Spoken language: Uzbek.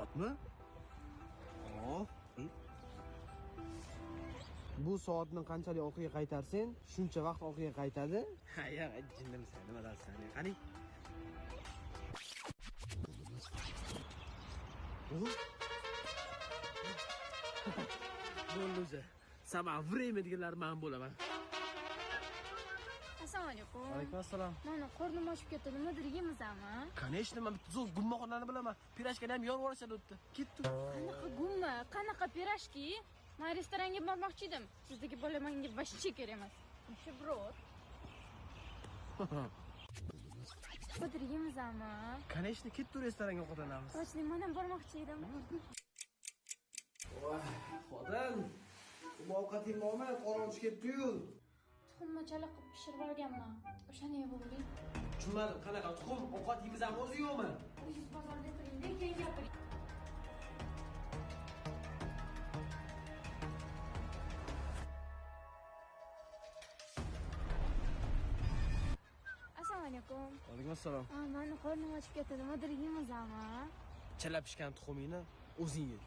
Soatmi? Oh. Bu soatni qanchalik orqaga qaytarsang, shuncha vaqt orqaga qaytadi. Ha, yo'q, jinnimisan, nima dersan? Qani? Bo'ldi. Sabah время deganlar men bo'laman. Assalomu alaykum. Alaykum assalom. Mana qornim ochib ketdi. Nimadir yemizami? Конечно, men bitta zo'r gummaxonani bilaman. Pirashkani ham yorib olishadi o'tdi. Ketdi. Qanaqa gumma, qanaqa pirashki? Men restoranga bormoqchi edim. Sizdagi bola menga вообще kerak emas. Nimadir yemizami? Конечно, ketdi restoranga ovqatlanamiz. Ochlik, men ham bormoqchi edim. Voy, xotin. Bu ovqating bormi? Qoronchi ketdi-yu. Tuxumni chala qilib pishirib olganman. O'shani yeb oling. Tushunmadim, qanaqa tuxum? Ovqatingiz ham o'zi yo'qmi? O'zingiz bozorda turing, keyin gapiring. Assalomu alaykum. Alaykum assalom. Meni qornim ochib ketdi. Nimadir yemizami? Chala pishgan tuxumingni o'zing ye.